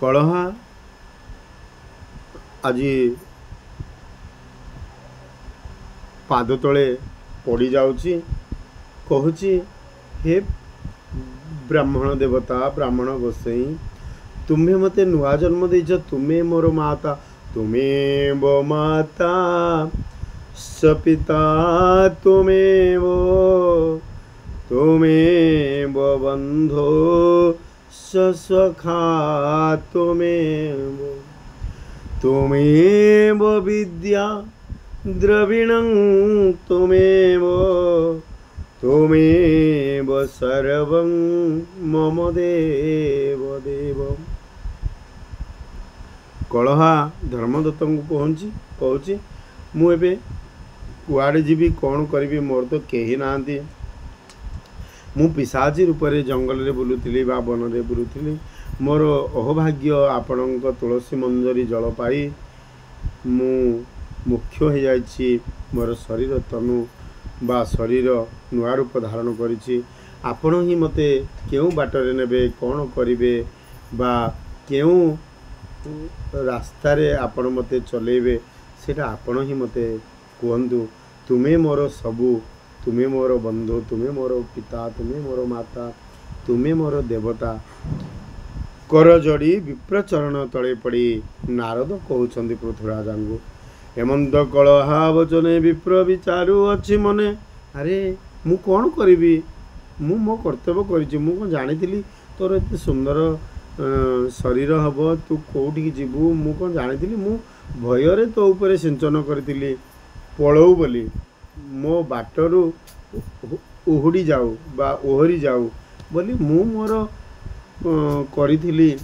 କଳହା ଆଜି ପାଦ ତଳେ ପଡ଼ି ଯାଉଛି, କହୁଛି ହେ ବ୍ରାହ୍ମଣ ଦେବତା, ବ୍ରାହ୍ମଣ ଗୋସାଇଁ, ତୁମେ ମୋତେ ନୂଆ ଜନ୍ମ ଦେଇଛ, ତୁମେ ମୋର ମାତା, ତୁମେ ମୋ ମାତା ସପିତା, ତୁମେ ମୋ ବନ୍ଧୁ ସଖା, ତୁମେ ମୋ ବିଦ୍ୟା द्रविणं तुमेव सर्वं मम देव देव। कलहा धर्मदत्त को कहूँ मु एबे कुआड़े जीवी कौन करी, मोर तो कहीं ना, मु पिशाची रूप से जंगल में बुलूली बा वन में बुलूली, मोर अहोभाग्य आपण तुलसी मंजरी जल पाई मु मुख्य हो जाइछि, मोर शरीर तनु बा शरीर नुआ रूप धारण करिछि। आपण ही मते केउ बाटरे नेबे, कौन करिवे बा केउ रास्ता रे आपण मते चलेबे, सेटा आपण ही मते कहंतु। तुमे मोर सबु, तुमे मोर बंधु, तुमे मोर पिता, तुमे मोर माता, तुमे मोर देवता। कर जोड़ी विप्रचरण तले पड़ी नारद कहउछंती पृथ्वीराजंगु, हेमंत कलहा वचने विप्र विचारू अच्छी मने, अरे मु कौन करी, मु मो कर्तव्य करी, मु कौन जानी तोर एत सुंदर शरीर हम, तू कौटी जीवु, मु कौन जानी, मु भयर तो ऊपर सिंचन करी पलऊ बोली, मो बाटरू उहुड़ी जाऊ बा ओहरी जाऊ बोली मु मोर करी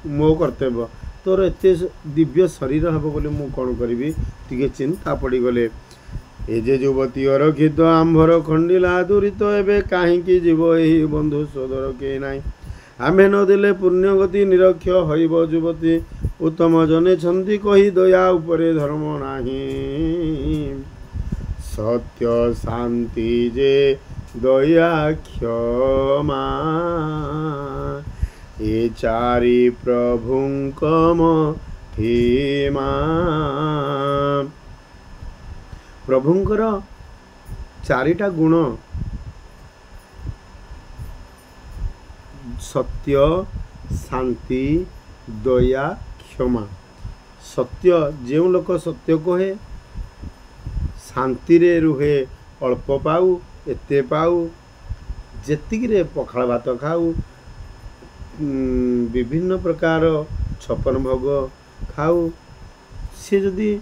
मो कर्तव्य, तोर एत दिव्य शरीर हम बोली मु कौन करी, टिके चिंता पड़गले। ए जे युवती अरक्षित आंभर खंडिला दूरित, एबे कहीं जीव यही बंधु सोदर के नाई, आमे नदेले पुण्य गति निरक्ष हईब युवती, उत्तम जने छंती कही दया उपरे धर्म नाही, सत्य शांति जे दया क्षमा, ए चारि प्रभुंकम हेमा। प्रभुंकर चारिटा गुण, सत्य शांति दया क्षमा। सत्य जो लोक सत्य कहे शांति रे रुहे, अल्प पाऊ एते पाऊ, जेतिक रे पखाल भात खाऊ, विभिन्न प्रकार 56 भोग खाऊ, सी जदि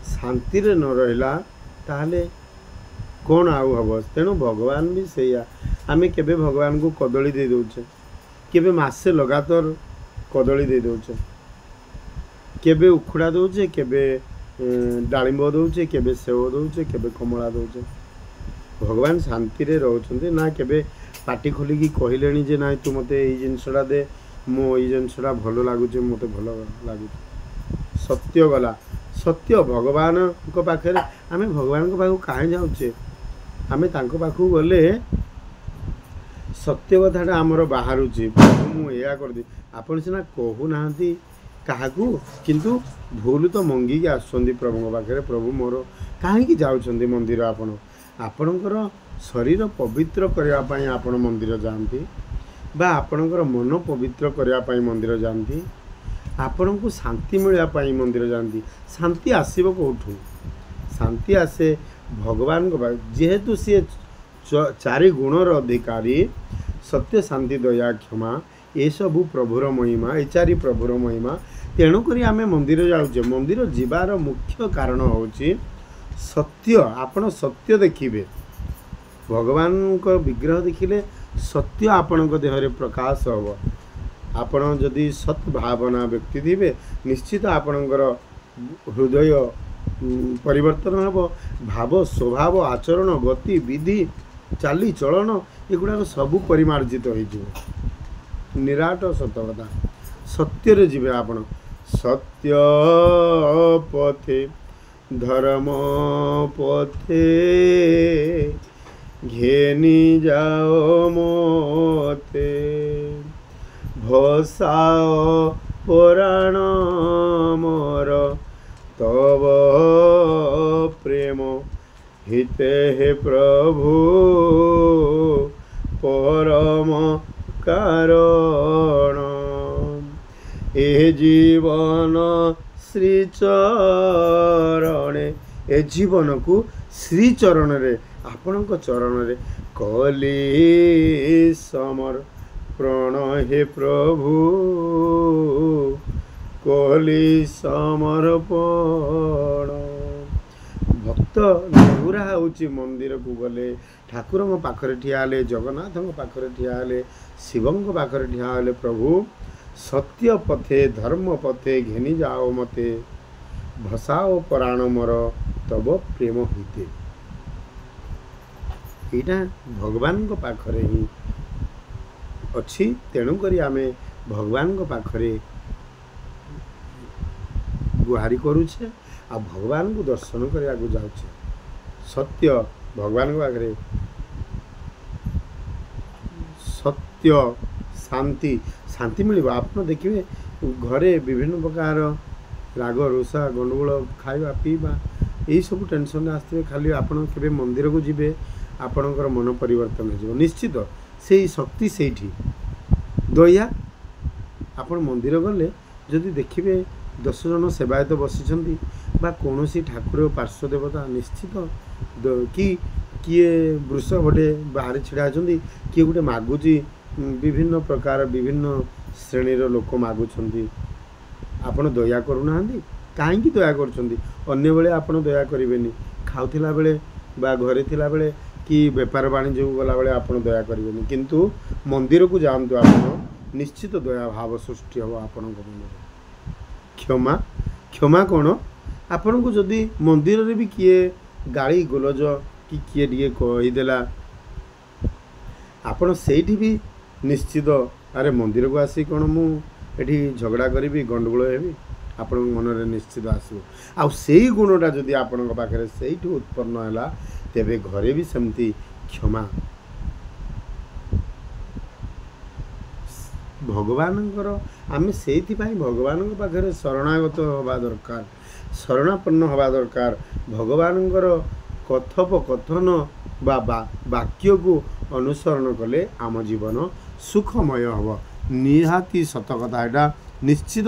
शांति रे न रहिला ताहले कौन आउ हम। तेणु भगवान भी सैया, आमे केबे भगवान को कदली दे दौचे, केबे मासे लगातार कदली दे दौचे, केबे उखुड़ा दौचे, केबे डालिंब दौचे, केबे सेव दौचे, केबे कमला दौचे। भगवान शांति रे रहउछन्ते ना, केबे पाटी खोलिकी कहलेनी जे ना तू मते एई जिनसडा दे, मो एई जिनसडा भलो लागुचे, मते भलो लागुचे। सत्य गला, सत्य भगवान को पाखे, आमे भगवान को पाखु काहे जाउचे, आमे तांको पाखु गले सत्य कथाटा आमर बाहरुची, मु एया कर दी, आपण सिना कहू नाहंती काहाकू, किंतु भूल तो मंगी के आसुछन्ती प्रभु पाखे, प्रभु मोर काहे जाउछन्ती मंदिर, आपणकर शरीर पवित्र करने पाई आपण मंदिर जाती, बा आपणकर मन पवित्र करने पाई मंदिर जाती, आपण को शांति मिलवाई मंदिर जाती। शांति आसब कौटू, शांति आसे भगवान को, जेहेतु सी 4 गुणर अधिकारी, सत्य शांति दया क्षमा, ये सबू प्रभुर महिमा, ये 4 प्रभुर महिमा। तेणुक आम मंदिर जाऊे, मंदिर जीवार मुख्य कारण होची सत्य। आपण सत्य देखिए, भगवान को विग्रह देखिले सत्य आपण देहरे प्रकाश हम। आपण जदि सद्भावना व्यक्ति थे, निश्चित आपणकर हृदय परिवर्तन हम, भाव स्वभाव आचरण गति विधि चाली चलन एगुड़ा सबू परिमार्जित हो, निराट सतकथा। सत्य रे जीवे आपण, सत्य पथे धर्म पथे घेनी जाओ मोते, भसाओ ପରାଣ ମୋର ତବ ପ୍ରେମ ହିତେ ହେ ପ୍ରଭୁ ପରମ କାରଣ ଏ ଜୀବନ ଶ୍ରୀଚରଣେ ଏ ଜୀବନକୁ ଶ୍ରୀଚରଣରେ ଆପଣଙ୍କ ଚରଣରେ କଲି ସମର୍ପଣ ହେ ପ୍ରଭୁ କଲି ସମର୍ପଣ। ଭକ୍ତ ନେହୁରା ହେଉଛି ମନ୍ଦିରକୁ ଗଲେ, ଠାକୁରଙ୍କ ପାଖରେ ଠିଆ ହେଲେ, ଜଗନ୍ନାଥଙ୍କ ପାଖରେ ଠିଆ ହେଲେ, ଶିବଙ୍କ ପାଖରେ ଠିଆ ହେଲେ, ପ୍ରଭୁ ସତ୍ୟ ପଥେ ଧର୍ମ ପଥେ ଘେନି ଯାଅ ମତେ ଭସାଓ ପରାଣ ମୋର ତବ ପ୍ରେମ ହିତେ। ଏଇଟା ଭଗବାନଙ୍କ ପାଖରେ ହିଁ ଅଛି। ତେଣୁକରି ଆମେ ଭଗବାନଙ୍କ ପାଖରେ ଗୁହାରି କରୁଛେ ଆଉ ଭଗବାନଙ୍କୁ ଦର୍ଶନ କରିବାକୁ ଯାଉଛେ। ସତ୍ୟ ଭଗବାନଙ୍କ ପାଖରେ ସତ୍ୟ ଶାନ୍ତି ଶାନ୍ତି ମିଳିବ। ଆପଣ ଦେଖିବେ ଘରେ ବିଭିନ୍ନ ପ୍ରକାର ରାଗ ରୁଷା ଗଣ୍ଡଗୋଳ ଖାଇବା ପିଇବା ଏଇସବୁ ଟେନସନ୍ରେ ଆସିଥିବେ। ଖାଲି ଆପଣ କେବେ ମନ୍ଦିରକୁ ଯିବେ ଆପଣଙ୍କର ମନ ପରିବର୍ତ୍ତନ ହେଇଯିବ ନିଶ୍ଚିତ। ସେଇ ଶକ୍ତି ସେଇଠି। ଦୟା ଆପଣ ମନ୍ଦିର ଗଲେ ଯଦି ଦେଖିବେ 10 ଜଣ ସେବାୟତ ବସିଛନ୍ତି ବା କୌଣସି ଠାକୁର ପାର୍ଶ୍ୱ ଦେବତା ନିଶ୍ଚିତ କି କିଏ ବୃଷ ଗୋଟେ ବାହାରେ ଛିଡ଼ା ଅଛନ୍ତି, କିଏ ଗୋଟେ ମାଗୁଛି, ବିଭିନ୍ନ ପ୍ରକାର ବିଭିନ୍ନ ଶ୍ରେଣୀର ଲୋକ ମାଗୁଛନ୍ତି। ଆପଣ ଦୟା କରୁନାହାନ୍ତି? କାହିଁକି ଦୟା କରୁଛନ୍ତି? ଅନ୍ୟବେଳେ ଆପଣ ଦୟା କରିବେନି, ଖାଉଥିଲା ବେଳେ ବା ଘରେ ଥିଲାବେଳେ କି ବେପାର ବାଣିଜ୍ୟକୁ ଗଲାବେଳେ ଆପଣ ଦୟା କରିବେନି, କିନ୍ତୁ ମନ୍ଦିରକୁ ଯାଆନ୍ତୁ ଆପଣ ନିଶ୍ଚିତ ଦୟା ଭାବ ସୃଷ୍ଟି ହେବ ଆପଣଙ୍କ ମନରେ। କ୍ଷମା କ୍ଷମା କ'ଣ? ଆପଣଙ୍କୁ ଯଦି ମନ୍ଦିରରେ ବି କିଏ ଗାଳି ଗୋଲଜ କି କିଏ ଟିକେ କହିଦେଲା, ଆପଣ ସେଇଠି ବି ନିଶ୍ଚିତ ଆରେ ମନ୍ଦିରକୁ ଆସି କ'ଣ ମୁଁ ଏଠି ଝଗଡ଼ା କରିବି, ଗଣ୍ଡଗୋଳ ହେବି, ଆପଣଙ୍କ ମନରେ ନିଶ୍ଚିତ ଆସିବ। ଆଉ ସେଇ ଗୁଣଟା ଯଦି ଆପଣଙ୍କ ପାଖରେ ସେଇଠୁ ଉତ୍ପନ୍ନ ହେଲା, ତେବେ ଘରେ ବି ସେମିତି କ୍ଷମା। ଭଗବାନଙ୍କର ଆମେ ସେଇଥିପାଇଁ ଭଗବାନଙ୍କ ପାଖରେ ଶରଣାଗତ ହେବା ଦରକାର, ଶରଣାପନ୍ନ ହେବା ଦରକାର। ଭଗବାନଙ୍କର କଥୋପକଥନ ବା ବାକ୍ୟକୁ ଅନୁସରଣ କଲେ ଆମ ଜୀବନ ସୁଖମୟ ହେବ। ନିହାତି ସତ କଥା, ଏଇଟା ନିଶ୍ଚିତ।